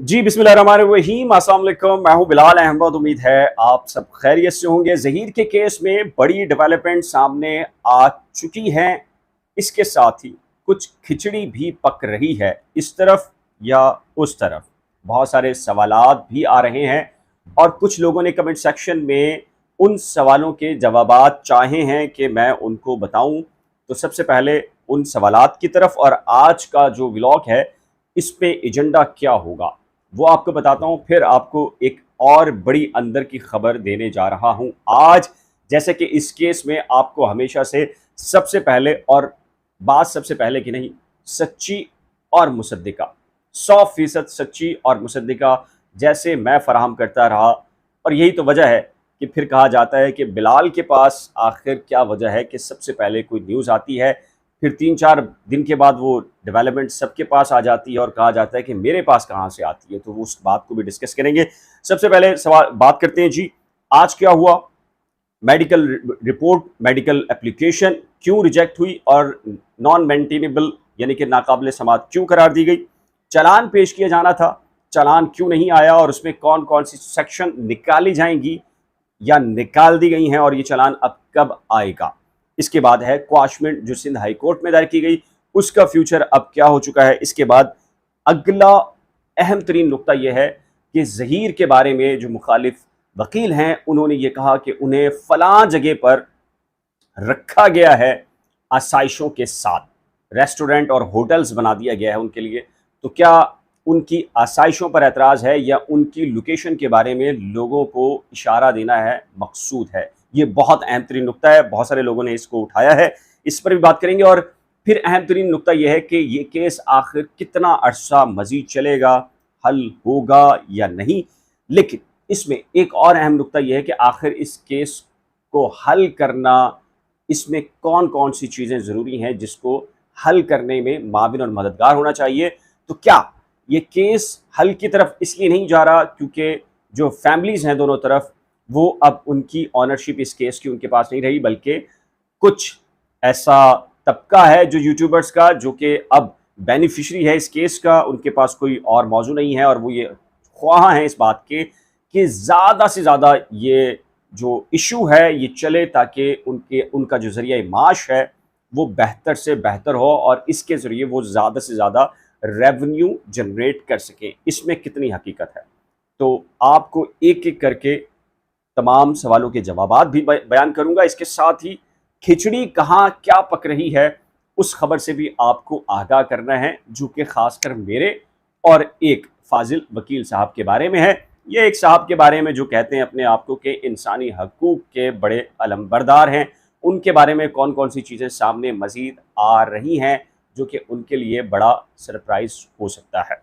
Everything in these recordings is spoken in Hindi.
जी बिस्मिल्लाहिर्रहमानिर्रहीम। अस्सलाम वालेकुम। मैं हूं बिलाल अहमद। उम्मीद है आप सब खैरियत से होंगे। ज़हीर के केस में बड़ी डेवलपमेंट सामने आ चुकी हैं। इसके साथ ही कुछ खिचड़ी भी पक रही है, इस तरफ या उस तरफ। बहुत सारे सवालात भी आ रहे हैं और कुछ लोगों ने कमेंट सेक्शन में उन सवालों के जवाबात चाहे हैं कि मैं उनको बताऊं। तो सबसे पहले उन सवालात की तरफ और आज का जो व्लॉग है इस पे एजेंडा क्या होगा वो आपको बताता हूं। फिर आपको एक और बड़ी अंदर की खबर देने जा रहा हूं आज। जैसे कि इस केस में आपको हमेशा से सबसे पहले और बात सबसे पहले की नहीं, सच्ची और मुसद्दिका, 100% सच्ची और मुसद्दिका जैसे मैं फराहम करता रहा। और यही तो वजह है कि फिर कहा जाता है कि बिलाल के पास आखिर क्या वजह है कि सबसे पहले कोई न्यूज़ आती है, फिर 3-4 दिन के बाद वो डेवलपमेंट सबके पास आ जाती है और कहा जाता है कि मेरे पास कहाँ से आती है। तो वो उस बात को भी डिस्कस करेंगे। सबसे पहले सवाल बात करते हैं जी, आज क्या हुआ? मेडिकल रिपोर्ट, मेडिकल एप्लीकेशन क्यों रिजेक्ट हुई और नॉन मेंटेनेबल यानी कि नाकाबिले समात क्यों करार दी गई? चालान पेश किया जाना था, चालान क्यों नहीं आया और उसमें कौन कौन सी सेक्शन निकाली जाएंगी या निकाल दी गई हैं और ये चालान अब कब आएगा? इसके बाद है क्वाशमेंट जो सिंध हाई कोर्ट में दायर की गई, उसका फ्यूचर अब क्या हो चुका है। इसके बाद अगला अहम तरीन नुकता यह है कि ज़हीर के बारे में जो मुखालिफ वकील हैं उन्होंने ये कहा कि उन्हें फलां जगह पर रखा गया है आसाइशों के साथ, रेस्टोरेंट और होटल्स बना दिया गया है उनके लिए। तो क्या उनकी आसाइशों पर एतराज़ है या उनकी लोकेशन के बारे में लोगों को इशारा देना है मकसूद है? ये बहुत अहम तरीन नुकता है, बहुत सारे लोगों ने इसको उठाया है, इस पर भी बात करेंगे। और फिर अहम तरीन नुकता यह है कि ये केस आखिर कितना अरसा मजीद चलेगा, हल होगा या नहीं। लेकिन इसमें एक और अहम नुकता यह है कि आखिर इस केस को हल करना, इसमें कौन कौन सी चीज़ें ज़रूरी हैं जिसको हल करने में माविन और मददगार होना चाहिए। तो क्या ये केस हल की तरफ इसलिए नहीं जा रहा क्योंकि जो फैमिलीज़ हैं दोनों तरफ, वो अब उनकी ऑनरशिप इस केस की उनके पास नहीं रही, बल्कि कुछ ऐसा तबका है जो यूट्यूबर्स का जो कि अब बेनिफिशरी है इस केस का, उनके पास कोई और मौजू नहीं है और वो ये ख्वाह हैं इस बात के कि ज़्यादा से ज़्यादा ये जो इशू है ये चले ताकि उनका जो ज़रिया माश है वो बेहतर से बेहतर हो और इसके ज़रिए वो ज़्यादा से ज़्यादा रेवेन्यू जनरेट कर सकें। इसमें कितनी हकीकत है, तो आपको एक एक करके तमाम सवालों के जवाबात भी बयान करूंगा। इसके साथ ही खिचड़ी कहाँ क्या पक रही है उस खबर से भी आपको आगाह करना है, जो कि खासकर मेरे और एक फाजिल वकील साहब के बारे में है। ये एक साहब के बारे में जो कहते हैं अपने आप को कि इंसानी हकूक़ के बड़े अलमबरदार हैं। उनके बारे में कौन कौन सी चीज़ें सामने मज़ीद आ रही हैं जो कि उनके लिए बड़ा सरप्राइज़ हो सकता है।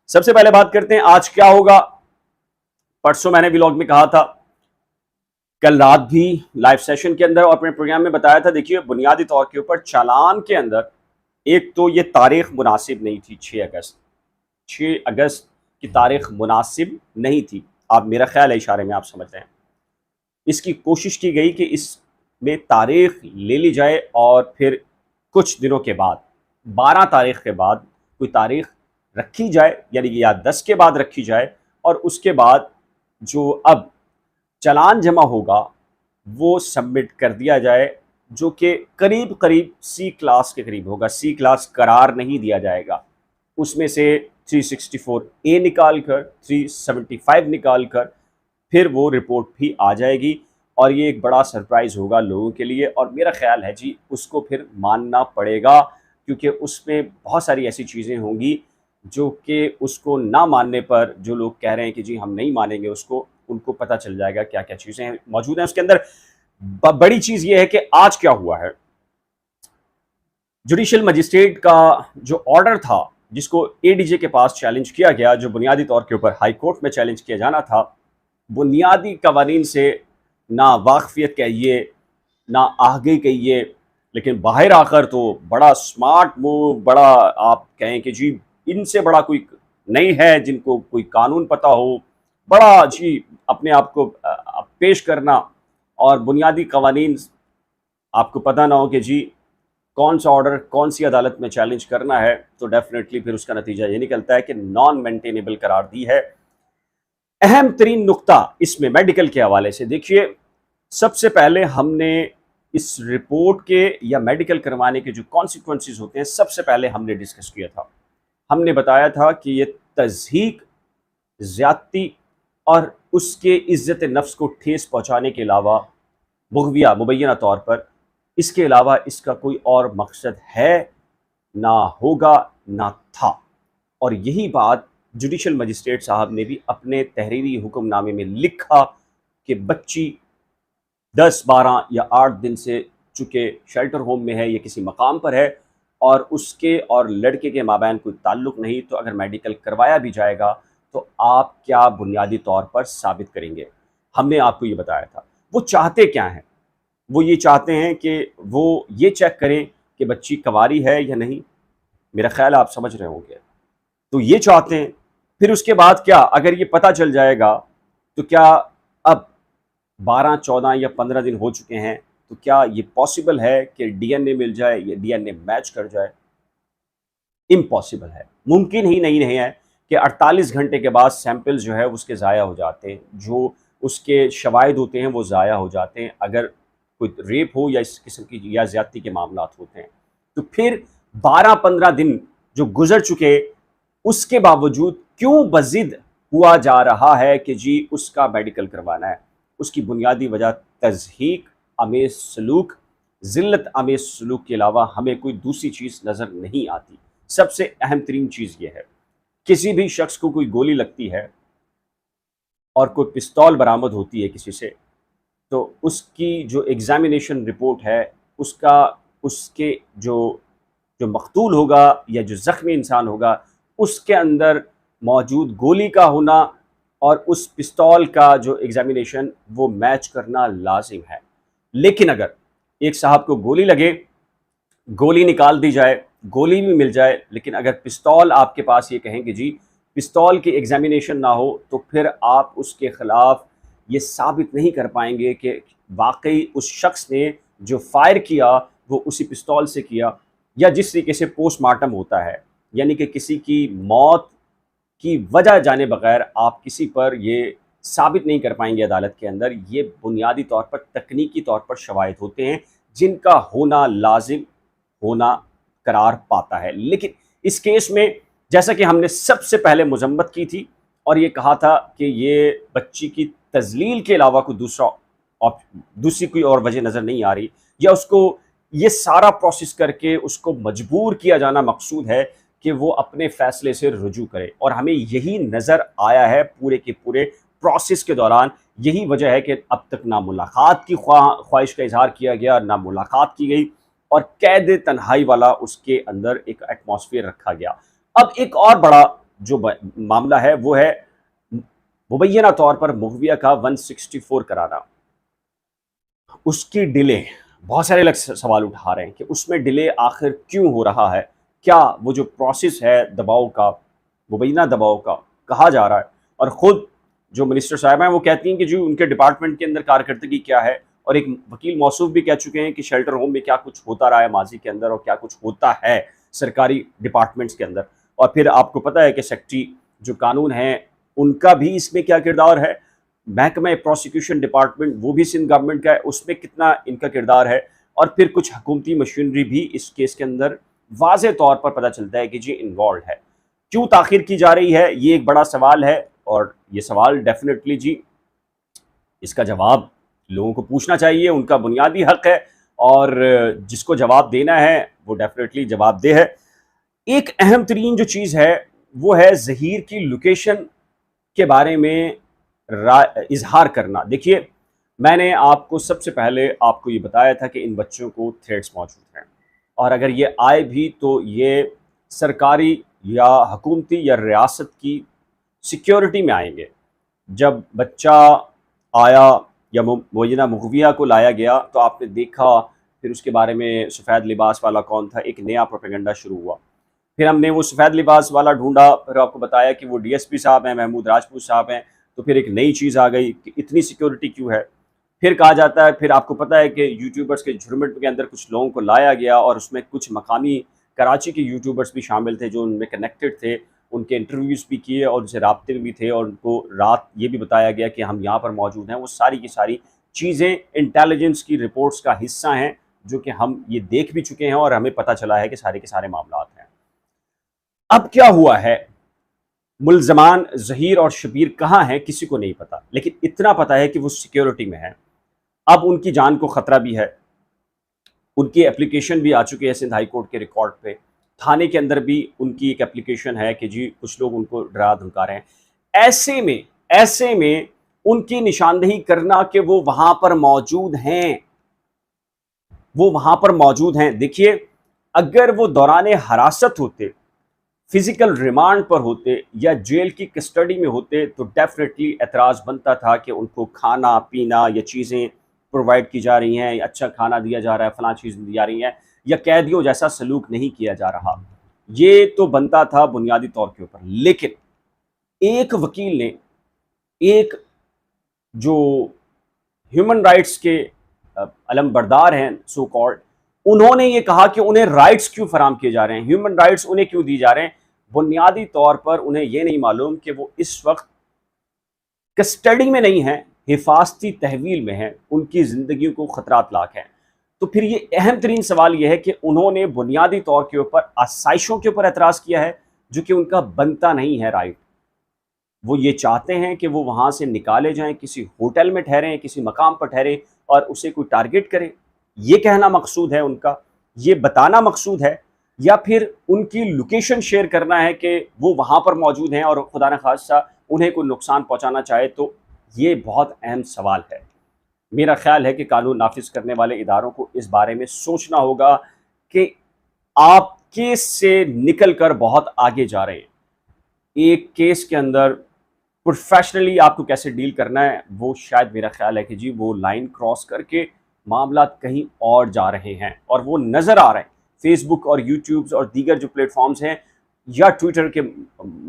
सबसे पहले बात करते हैं आज क्या होगा। परसों मैंने व्लॉग में कहा था, कल रात भी लाइव सेशन के अंदर और अपने प्रोग्राम में बताया था। देखिए, बुनियादी तौर के ऊपर चालान के अंदर एक तो ये तारीख मुनासिब नहीं थी। 6 अगस्त की तारीख मुनासिब नहीं थी। आप मेरा ख्याल है इशारे में आप समझ रहे हैं। इसकी कोशिश की गई कि इसमें तारीख ले ली जाए और फिर कुछ दिनों के बाद 12 तारीख के बाद कोई तारीख रखी जाए, यानी कि या 10 के बाद रखी जाए और उसके बाद जो अब चालान जमा होगा वो सबमिट कर दिया जाए, जो कि करीब करीब सी क्लास के करीब होगा। सी क्लास करार नहीं दिया जाएगा, उसमें से 364 ए निकाल कर 375 निकाल कर फिर वो रिपोर्ट भी आ जाएगी और ये एक बड़ा सरप्राइज़ होगा लोगों के लिए। और मेरा ख्याल है जी उसको फिर मानना पड़ेगा, क्योंकि उसमें बहुत सारी ऐसी चीज़ें होंगी जो कि उसको ना मानने पर जो लोग कह रहे हैं कि जी हम नहीं मानेंगे उसको, उनको पता चल जाएगा क्या क्या चीज़ें मौजूद हैं उसके अंदर। बड़ी चीज़ ये है कि आज क्या हुआ है, जुडिशियल मजिस्ट्रेट का जो ऑर्डर था जिसको एडीजे के पास चैलेंज किया गया, जो बुनियादी तौर के ऊपर हाई कोर्ट में चैलेंज किया जाना था, बुनियादी कवानीन से ना वाकफियत कहिए ना आगे कहिए, लेकिन बाहर आकर तो बड़ा स्मार्ट मूव, बड़ा आप कहें कि जी इनसे बड़ा कोई नहीं है जिनको कोई कानून पता हो, बड़ा जी अपने आप को पेश करना और बुनियादी कवानीन आपको पता ना हो कि जी कौन सा ऑर्डर कौन सी अदालत में चैलेंज करना है, तो डेफिनेटली फिर उसका नतीजा ये निकलता है कि नॉन मेंटेनेबल करार दी है। अहम तरीन नुक्ता इसमें मेडिकल के हवाले से देखिए, सबसे पहले हमने इस रिपोर्ट के या मेडिकल करवाने के जो कॉन्सिक्वेंसेस होते हैं, सबसे पहले हमने डिस्कस किया था। हमने बताया था कि ये तज़हीक, ज़्यादती और उसके इज़्ज़त नफ्स को ठेस पहुंचाने के अलावा मुबैना तौर पर इसके अलावा इसका कोई और मकसद है ना, होगा ना था। और यही बात जुडिशल मजिस्ट्रेट साहब ने भी अपने तहरीरी हुक्मनामे में लिखा कि बच्ची 10, 12 या 8 दिन से चूँकि शेल्टर होम में है या किसी मकाम पर है और उसके और लड़के के माबैन कोई ताल्लुक़ नहीं, तो अगर मेडिकल करवाया भी जाएगा तो आप क्या बुनियादी तौर पर साबित करेंगे। हमने आपको ये बताया था। वो चाहते क्या हैं? वो ये चाहते हैं कि वो ये चेक करें कि बच्ची कंवारी है या नहीं। मेरा ख्याल आप समझ रहे होंगे। तो ये चाहते हैं। फिर उसके बाद क्या, अगर ये पता चल जाएगा तो क्या अब 12, 14 या 15 दिन हो चुके हैं, तो क्या ये पॉसिबल है कि डीएनए मिल जाए या डीएनए मैच कर जाए? इम्पॉसिबल है, मुमकिन ही नहीं है कि 48 घंटे के बाद सैंपल्स जो है उसके ज़ाया हो जाते हैं, जो उसके शवाहिद होते हैं वो ज़ाया हो जाते हैं, अगर कोई रेप हो या इस किस्म की या ज़्यादती के मामलात होते हैं। तो फिर 12-15 दिन जो गुजर चुके, उसके बावजूद क्यों बज़िद हुआ जा रहा है कि जी उसका मेडिकल करवाना है? उसकी बुनियादी वजह तज़हीक आमेज़ सलूक, ज़िल्लत आमेज़ सलूक के अलावा हमें कोई दूसरी चीज़ नज़र नहीं आती। सबसे अहम तरीन चीज़ ये है, किसी भी शख्स को कोई गोली लगती है और कोई पिस्तौल बरामद होती है किसी से, तो उसकी जो एग्ज़ामिनेशन रिपोर्ट है, उसका उसके जो मक़तूल होगा या जो ज़ख्मी इंसान होगा, उसके अंदर मौजूद गोली का होना और उस पिस्तौल का जो एग्ज़ामिनेशन वो मैच करना लाज़िम है। लेकिन अगर एक साहब को गोली लगे, गोली निकाल दी जाए, गोली भी मिल जाए, लेकिन अगर पिस्तौल आपके पास ये कहें कि जी पिस्तौल की एग्ज़ामिनेशन ना हो, तो फिर आप उसके ख़िलाफ़ ये साबित नहीं कर पाएंगे कि वाकई उस शख्स ने जो फायर किया वो उसी पिस्तौल से किया, या जिस तरीके से पोस्टमार्टम होता है, यानी कि किसी की मौत की वजह जाने बगैर आप किसी पर ये साबित नहीं कर पाएंगे अदालत के अंदर। ये बुनियादी तौर पर तकनीकी तौर पर शवाहिद होते हैं जिनका होना लाजिम होना करार पाता है। लेकिन इस केस में जैसा कि हमने सबसे पहले मजम्मत की थी और ये कहा था कि ये बच्ची की तजलील के अलावा कोई दूसरी कोई और वजह नज़र नहीं आ रही, या उसको ये सारा प्रोसेस करके उसको मजबूर किया जाना मकसूद है कि वो अपने फैसले से रुजू करे। और हमें यही नज़र आया है पूरे के पूरे प्रोसेस के दौरान। यही वजह है कि अब तक ना मुलाकात की ख्वाहिश का इजहार किया गया, ना मुलाकात की गई, और कैद तन्हाई वाला उसके अंदर एक एटमॉस्फेयर रखा गया। अब एक और बड़ा जो मामला है वो है मुबैना तौर पर मुगविया का 164 कराना, उसकी डिले। बहुत सारे लोग सवाल उठा रहे हैं कि उसमें डिले आखिर क्यों हो रहा है। क्या वो जो प्रोसेस है दबाव का, मुबैना दबाव का कहा जा रहा है, और ख़ुद जो मिनिस्टर साहब हैं वो कहती हैं कि जो उनके डिपार्टमेंट के अंदर कारकर्दगी क्या है, और एक वकील मौसूफ भी कह चुके हैं कि शेल्टर होम में क्या कुछ होता रहा है माजी के अंदर और क्या कुछ होता है सरकारी डिपार्टमेंट्स के अंदर। और फिर आपको पता है कि सेक्रेटरी जो कानून है उनका भी इसमें क्या किरदार है, महकमा प्रोसिक्यूशन डिपार्टमेंट वो भी सिंध गवर्नमेंट का है, उसमें कितना इनका किरदार है, और फिर कुछ हुकूमती मशीनरी भी इस केस के अंदर वाज़े तौर पर पता चलता है कि जी इन्वॉल्व है। क्यों ताख़ीर की जा रही है, ये एक बड़ा सवाल है, और ये सवाल डेफिनेटली जी इसका जवाब लोगों को पूछना चाहिए, उनका बुनियादी हक है, और जिसको जवाब देना है वो डेफिनेटली जवाबदेह है। एक अहम तरीन जो चीज़ है वो है ज़हीर की लोकेशन के बारे में इजहार करना। देखिए, मैंने आपको सबसे पहले आपको ये बताया था कि इन बच्चों को थ्रेट्स मौजूद हैं, और अगर ये आए भी तो ये सरकारी या हुकूमती या रियासत की सिक्योरिटी में आएंगे। जब बच्चा आया या मुबैना मुगविया को लाया गया तो आपने देखा फिर उसके बारे में सफ़ेद लिबास वाला कौन था, एक नया प्रोपेगेंडा शुरू हुआ। फिर हमने वो सफ़ेद लिबास वाला ढूंढा, फिर आपको बताया कि वो डीएसपी साहब हैं, महमूद राजपूत साहब हैं। तो फिर एक नई चीज़ आ गई कि इतनी सिक्योरिटी क्यों है। फिर कहा जाता है, फिर आपको पता है कि यूट्यूबर्स के झुरमुट के अंदर कुछ लोगों को लाया गया और उसमें कुछ मकामी कराची के यूट्यूबर्स भी शामिल थे जो उनमें कनेक्टेड थे, उनके इंटरव्यूज़ भी किए और उनसे राब्ते में भी थे और उनको रात ये भी बताया गया कि हम यहाँ पर मौजूद हैं। वो सारी की सारी चीज़ें इंटेलिजेंस की रिपोर्ट्स का हिस्सा हैं, जो कि हम ये देख भी चुके हैं और हमें पता चला है कि सारे के सारे मामलात हैं। अब क्या हुआ है, मुल्ज़मान ज़हीर और शबीर कहाँ हैं किसी को नहीं पता, लेकिन इतना पता है कि वो सिक्योरिटी में हैं। अब उनकी जान को ख़तरा भी है। उनकी एप्लीकेशन भी आ चुकी है सिंध हाई कोर्ट के रिकॉर्ड पे। थाने के अंदर भी उनकी एक एप्लीकेशन है कि जी कुछ लोग उनको डरा धमका रहे हैं। ऐसे में उनकी निशानदेही करना कि वो वहां पर मौजूद हैं, वो वहां पर मौजूद हैं। देखिए, अगर वो दौरान हरासत होते, फिजिकल रिमांड पर होते या जेल की कस्टडी में होते तो डेफिनेटली एतराज़ बनता था कि उनको खाना पीना या चीज़ें प्रोवाइड की जा रही हैं, अच्छा खाना दिया जा रहा है, फलां चीज़ दी जा रही हैं, या कैदियों जैसा सलूक नहीं किया जा रहा। ये तो बनता था बुनियादी तौर के ऊपर। लेकिन एक वकील ने, एक जो ह्यूमन राइट्स के अलमबरदार हैं सो कॉल्ड, उन्होंने ये कहा कि उन्हें राइट्स क्यों फराम किए जा रहे हैं, ह्यूमन राइट्स उन्हें क्यों दी जा रहे हैं। बुनियादी तौर पर उन्हें यह नहीं मालूम कि वो इस वक्त कस्टडी में नहीं है, हिफाजती तहवील में है, उनकी ज़िंदगी को ख़तरात लाक हैं। तो फिर ये अहम तरीन सवाल यह है कि उन्होंने बुनियादी तौर के ऊपर आसाइशों के ऊपर एतराज़ किया है, जो कि उनका बनता नहीं है राइट। वो ये चाहते हैं कि वो वहाँ से निकाले जाएं, किसी होटल में ठहरें, किसी मकाम पर ठहरें और उसे कोई टारगेट करे। ये कहना मकसूद है उनका, ये बताना मकसूद है, या फिर उनकी लोकेशन शेयर करना है कि वो वहाँ पर मौजूद हैं और खुदा न खास्ता उन्हें कोई नुकसान पहुँचाना चाहे। तो ये बहुत अहम सवाल है। मेरा ख्याल है कि कानून नाफिज करने वाले इदारों को इस बारे में सोचना होगा कि आप केस से निकल कर बहुत आगे जा रहे हैं। एक केस के अंदर प्रोफेशनली आपको कैसे डील करना है, वो शायद मेरा ख्याल है कि जी वो लाइन क्रॉस करके मामला कहीं और जा रहे हैं और वो नज़र आ रहे हैं। फेसबुक और यूट्यूब और दीगर जो प्लेटफॉर्म्स हैं या ट्विटर के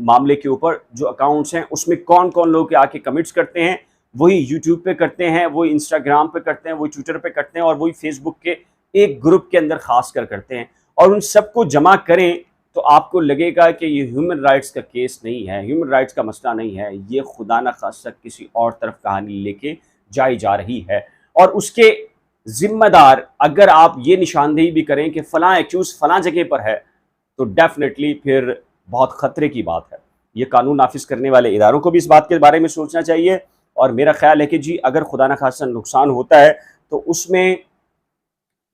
मामले के ऊपर जो अकाउंट्स हैं, उसमें कौन कौन लोग आके कमिट्स करते हैं, वही यूट्यूब पे करते हैं, वही इंस्टाग्राम पे करते हैं, वही ट्विटर पे करते हैं और वही फेसबुक के एक ग्रुप के अंदर खास कर करते हैं। और उन सबको जमा करें तो आपको लगेगा कि ये ह्यूमन राइट्स का केस नहीं है, ह्यूमन राइट्स का मसला नहीं है, ये खुदा न खास्ता किसी और तरफ कहानी लेके जाई जा रही है। और उसके जिम्मेदार अगर आप ये निशानदेही भी करें कि फ़लाँ एक्यूज़ फ़लाँ जगह पर है, तो डेफिनेटली फिर बहुत ख़तरे की बात है। ये कानून नाफिज करने वाले इदारों को भी इस बात के बारे में सोचना चाहिए। और मेरा ख्याल है कि जी अगर खुदा न खास्ता नुकसान होता है तो उसमें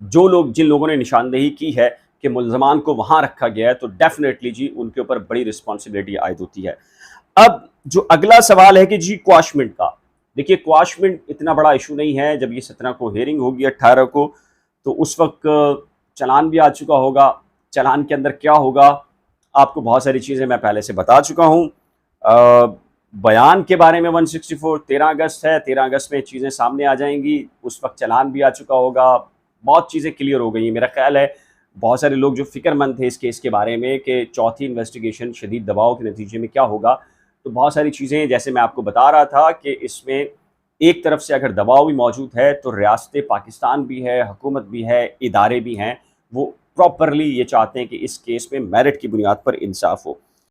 जो लोग, जिन लोगों ने निशानदेही की है कि मुल्ज़मान को वहाँ रखा गया है, तो डेफिनेटली जी उनके ऊपर बड़ी रिस्पॉन्सिबिलिटी आयद होती है। अब जो अगला सवाल है कि जी क्वाशमेंट का, देखिए क्वाशमेंट इतना बड़ा इशू नहीं है। जब ये 17 को हेयरिंग होगी 18 को, तो उस वक्त चलान भी आ चुका होगा। चलान के अंदर क्या होगा, आपको बहुत सारी चीज़ें मैं पहले से बता चुका हूँ। बयान के बारे में 164 13 अगस्त है, 13 अगस्त में चीज़ें सामने आ जाएंगी, उस वक्त चलान भी आ चुका होगा, बहुत चीज़ें क्लियर हो गई हैं। मेरा ख्याल है बहुत सारे लोग जो फ़िक्रमंद थे इस केस के बारे में कि चौथी इन्वेस्टिगेशन शदीद दबाव के नतीजे में क्या होगा, तो बहुत सारी चीज़ें जैसे मैं आपको बता रहा था कि इसमें एक तरफ से अगर दबाव भी मौजूद है तो रियासत पाकिस्तान भी है, हुकूमत भी है, इदारे भी हैं, वो प्रॉपरली ये चाहते हैं कि इस केस में मेरिट की बुनियाद पर इंसाफ हो।